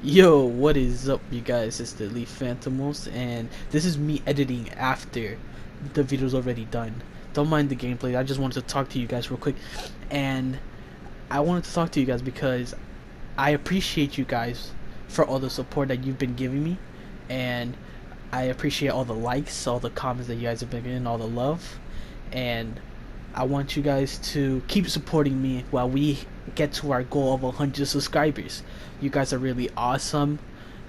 Yo, what is up, you guys? It's the Elite Phantomos, and this is me editing after the video's already done. Don't mind the gameplay. I just wanted to talk to you guys real quick, and I wanted to talk to you guys because I appreciate you guys for all the support that you've been giving me, and I appreciate all the likes, all the comments that you guys have been giving, all the love, and I want you guys to keep supporting me while we get to our goal of 100 subscribers. You guys are really awesome,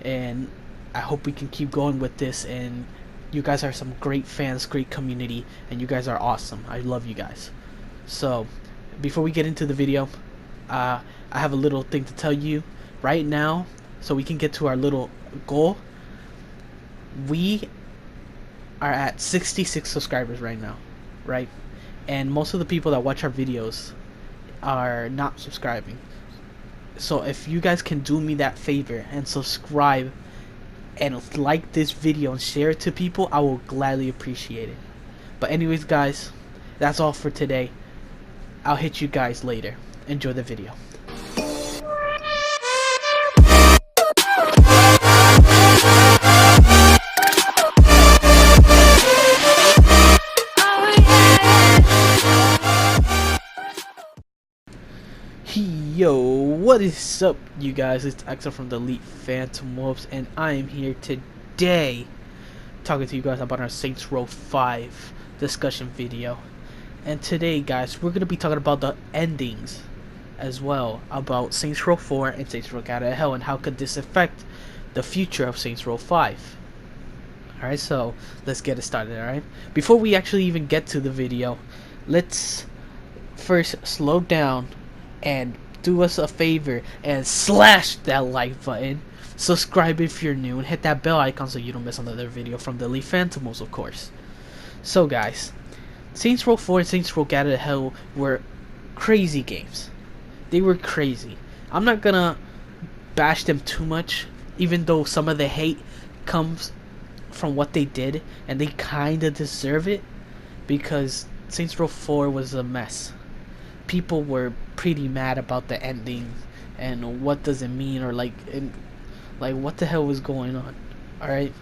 and I hope we can keep going with this. And you guys are some great fans, great community, and you guys are awesome. I love you guys. So, before we get into the video, I have a little thing to tell you right now, so we can get to our little goal. We are at 66 subscribers right now, right? And most of the people that watch our videos are not subscribing. So if you guys can do me that favor and subscribe and like this video and share it to people, I will gladly appreciate it. But anyways, guys, that's all for today. I'll hit you guys later. Enjoy the video. Yo, what is up, you guys? It's Axel from the Elite Phantomos, and I am here today talking to you guys about our Saints Row 5 discussion video. And today, guys, we're going to be talking about the endings as well, about Saints Row 4 and Saints Row Out of Hell, and how could this affect the future of Saints Row 5. Alright, so let's get it started, alright? Before we actually even get to the video, let's first slow down and do us a favor and slash that like button, subscribe if you're new, and hit that bell icon so you don't miss another video from the Elite Phantomos, of course. So guys, Saints Row 4 and Saints Row Out of Hell were crazy games. They were crazy. I'm not gonna bash them too much, even though some of the hate comes from what they did, and they kinda deserve it, because Saints Row 4 was a mess. People were pretty mad about the ending and what does it mean, or like what the hell was going on. Alright,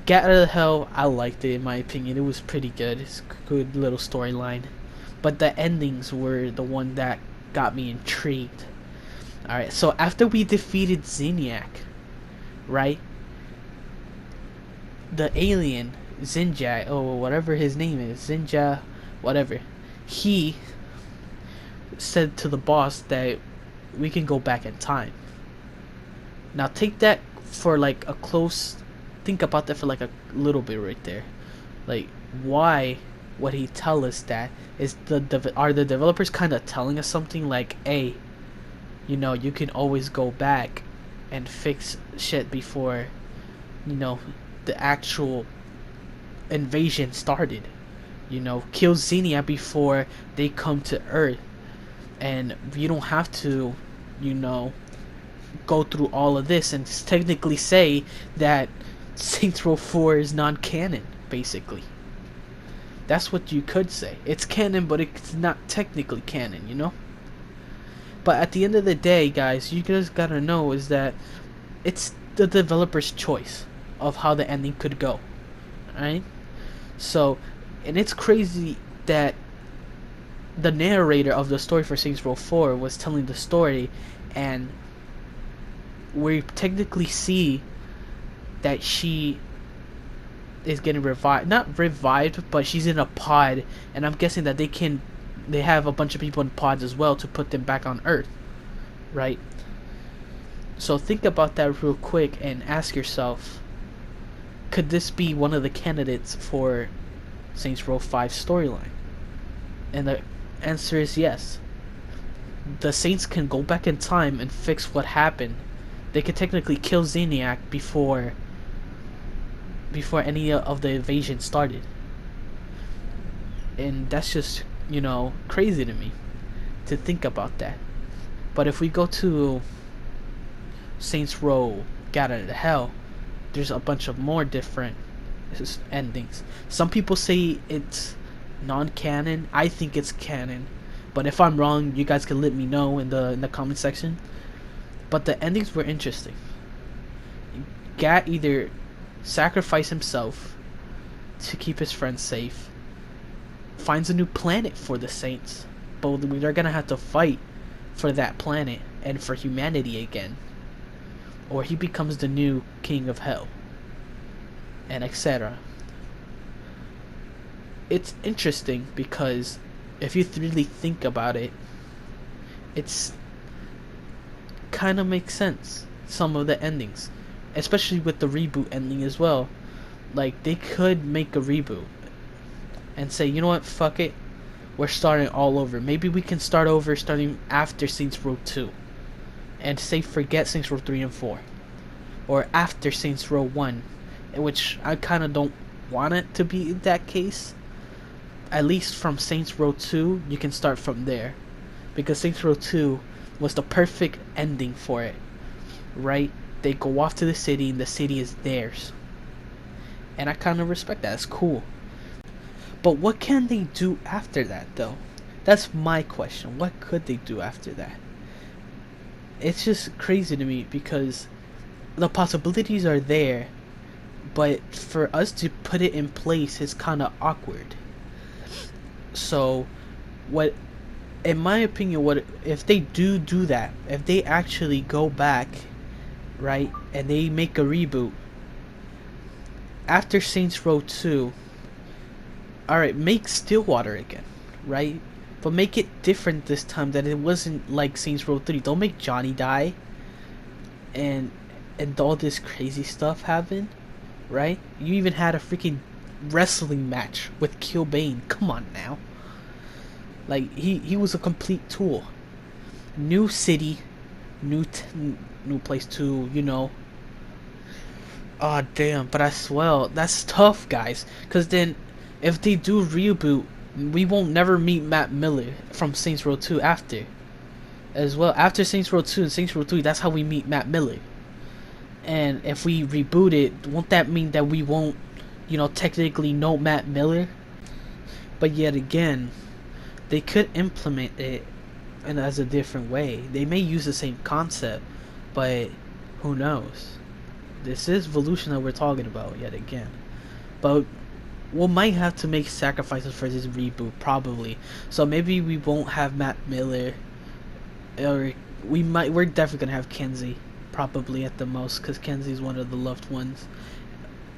Get Out of Hell, I liked it. In my opinion, it was pretty good. It's a good little storyline, but the endings were the one that got me intrigued. Alright, so after we defeated Zinyak, right, the alien Zinja, or whatever his name is, Zinja, whatever, he said to the boss that we can go back in time. Now take that for like a close, think about that for like a little bit right there. Like, why would he tell us that? Are the developers kind of telling us something like, hey, you know, you can always go back and fix shit before, you know, the actual invasion started. You know, kill Xenia before they come to Earth. And you don't have to, you know, go through all of this and technically say that Saints Row 4 is non-canon, basically. That's what you could say. It's canon, but it's not technically canon, you know? But at the end of the day, guys, you guys gotta know is that it's the developer's choice of how the ending could go. Alright? So, and it's crazy that the narrator of the story for Saints Row 4 was telling the story, and we technically see that she is getting revived, not revived, but she's in a pod, and I'm guessing that they have a bunch of people in pods as well to put them back on Earth, right? So think about that real quick and ask yourself, could this be one of the candidates for Saints Row 5 storyline? And the answer is yes. The Saints can go back in time and fix what happened. They could technically kill Zinyak before any of the invasion started. And that's just, you know, crazy to me to think about that. But if we go to Saints Row Out of Hell, there's a bunch of more different endings. Some people say it's non-canon. I think it's canon, but if I'm wrong, you guys can let me know in the comment section. But the endings were interesting. Gat either sacrificed himself to keep his friends safe, finds a new planet for the Saints, but they're gonna have to fight for that planet and for humanity again, or he becomes the new king of hell, and etc. It's interesting because if you really think about it, it's kind of makes sense, some of the endings, especially with the reboot ending as well. Like, they could make a reboot and say, you know what, fuck it, we're starting all over. Maybe we can start over starting after Saints Row 2 and say forget Saints Row 3 and 4, or after Saints Row 1, which I kind of don't want it to be that case. At least from Saints Row 2 you can start from there, because Saints Row 2 was the perfect ending for it, right? They go off to the city and the city is theirs, and I kind of respect that. It's cool. But what can they do after that, though? That's my question. What could they do after that? It's just crazy to me because the possibilities are there, but for us to put it in place is kind of awkward. So, what, in my opinion, what if they do that? If they actually go back, right, and they make a reboot after Saints Row 2, alright, make Stillwater again, right? But make it different this time, that it wasn't like Saints Row 3. Don't make Johnny die and all this crazy stuff happen, right? You even had a freaking wrestling match with Killbane. Come on now. Like, he was a complete tool. New city, new place to, you know. Oh damn, but I swear that's tough, guys. Cause then, if they do reboot, we won't never meet Matt Miller from Saints Row 2 after. As well, after Saints Row 2 and Saints Row 3, that's how we meet Matt Miller. And if we reboot it, won't that mean that we won't, you know, technically know Matt Miller? But yet again, they could implement it in as a different way. They may use the same concept, but who knows? This is evolution that we're talking about yet again. But we might have to make sacrifices for this reboot, probably. So maybe we won't have Matt Miller, or we're definitely gonna have Kenzie, probably at the most, because Kenzie's one of the loved ones.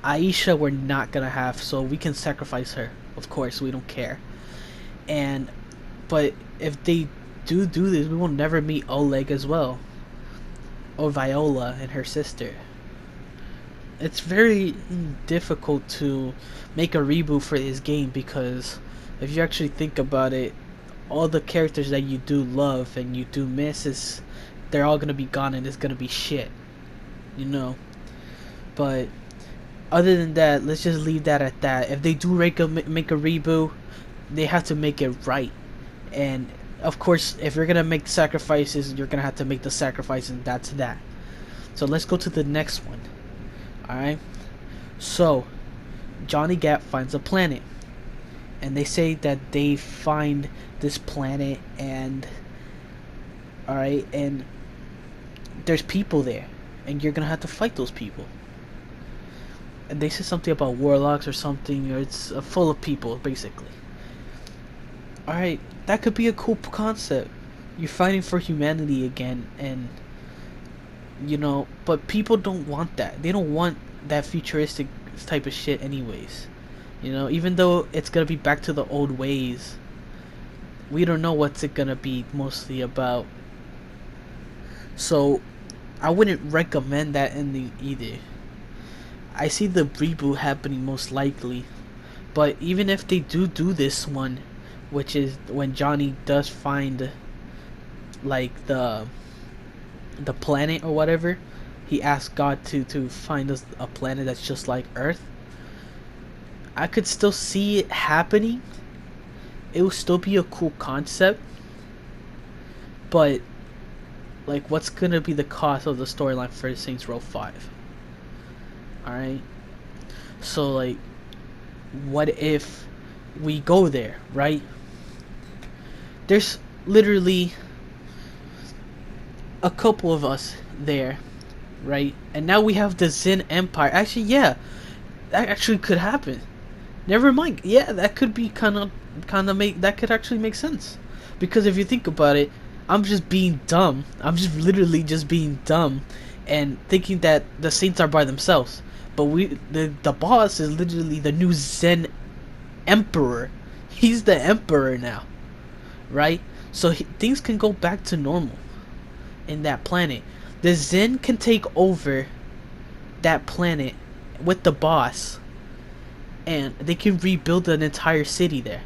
Aisha we're not gonna have, so we can sacrifice her, of course, we don't care. But if they do this, we will never meet Oleg as well, or Viola and her sister. It's very difficult to make a reboot for this game, because if you actually think about it, all the characters that you do love and you do miss, they're all gonna be gone and it's gonna be shit, you know. But other than that, let's just leave that at that. If they do make a reboot, they have to make it right. And of course, if you're gonna make sacrifices, you're gonna have to make the sacrifice, and that's that. So let's go to the next one. Alright, so Johnny Gat finds a planet, and they say that they find this planet, and alright, and there's people there, and you're gonna have to fight those people. And they say something about warlocks or something, or it's full of people, basically. Alright, that could be a cool concept. You're fighting for humanity again, and you know, but people don't want that. They don't want that futuristic type of shit anyways. You know, even though it's gonna be back to the old ways, we don't know what's it gonna be mostly about. So I wouldn't recommend that ending either. I see the reboot happening most likely, but even if they do this one, which is when Johnny does find like the planet or whatever, he asks God to find us a planet that's just like Earth. I could still see it happening. It will still be a cool concept, but like, what's gonna be the cost of the storyline for Saints Row 5? Alright, so like, what if we go there, right? There's literally a couple of us there, right? And now we have the Zen Empire. Actually, yeah, that actually could happen. Never mind. Yeah, that could be kind of make that could actually make sense. Because if you think about it, I'm just being dumb. I'm just literally just being dumb and thinking that the Saints are by themselves. But the boss is literally the new Zen Emperor. He's the Emperor now, right? So things can go back to normal in that planet. The Zen can take over that planet with the boss, and they can rebuild an entire city there.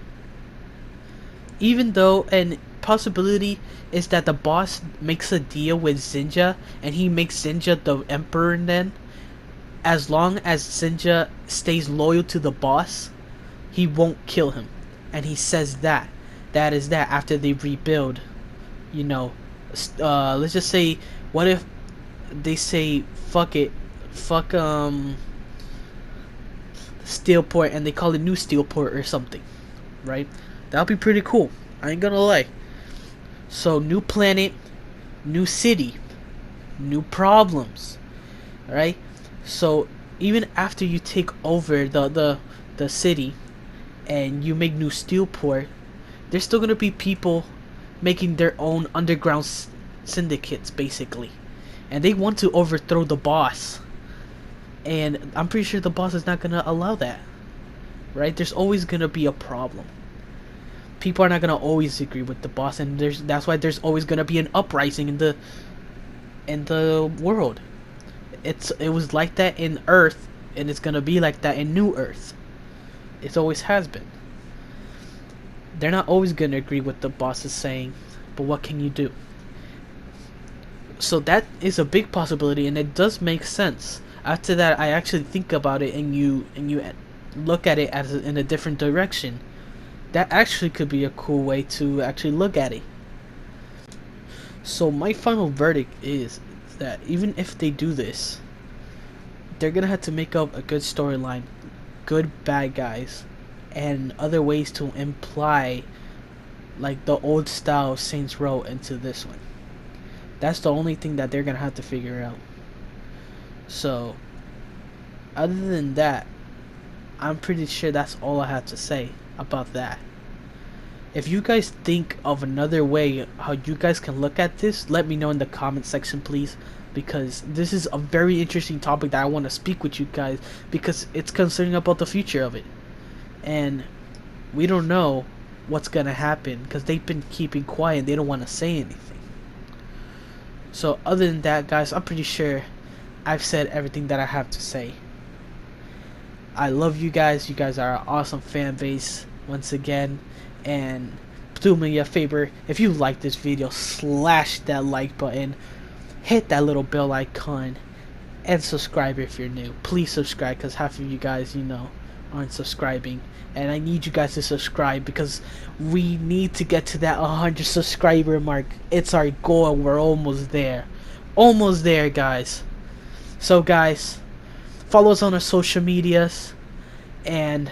Even though, and possibility is that the boss makes a deal with Zinja, and he makes Zinja the emperor. And then, as long as Zinja stays loyal to the boss, he won't kill him. And he says that is that after they rebuild, you know, let's just say, what if they say fuck it, fuck Steelport, and they call it New Steelport or something, right? That'll be pretty cool. I ain't gonna lie. So new planet, new city, new problems, right? So even after you take over the city and you make New Steelport, there's still gonna be people making their own underground syndicates, basically, and they want to overthrow the boss. And I'm pretty sure the boss is not gonna allow that, right? There's always gonna be a problem. People are not gonna always agree with the boss, and that's why there's always gonna be an uprising in the world. It was like that in Earth, and it's gonna be like that in New Earth. It always has been. They're not always gonna agree with the boss is saying, but what can you do? So that is a big possibility, and it does make sense. After that, I actually think about it, and you look at it as in a different direction. That actually could be a cool way to actually look at it. So my final verdict is that even if they do this, they're gonna have to make up a good storyline, good bad guys, and other ways to imply like the old style Saints Row into this one. That's the only thing that they're gonna have to figure out. So, other than that, I'm pretty sure that's all I have to say about that. If you guys think of another way how you guys can look at this, let me know in the comment section, please, because this is a very interesting topic that I want to speak with you guys, because it's concerning about the future of it, and we don't know what's gonna happen because they've been keeping quiet. They don't want to say anything. So other than that, guys, I'm pretty sure I've said everything that I have to say. I love you guys. You guys are an awesome fan base once again. And do me a favor, if you like this video, slash that like button, hit that little bell icon, and subscribe if you're new. Please subscribe, because half of you guys, aren't subscribing. And I need you guys to subscribe because we need to get to that 100 subscriber mark. It's our goal, and we're almost there. Almost there, guys. So guys, follow us on our social medias, and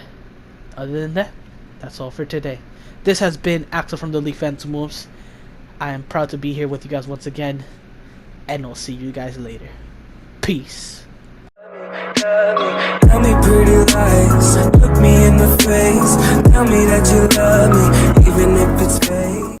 other than that, that's all for today. This has been Axel from the League Phantoms. I am proud to be here with you guys once again, and I'll see you guys later. Peace. Tell me pretty lies, look me in the face, tell me that you love me, even if it's fake.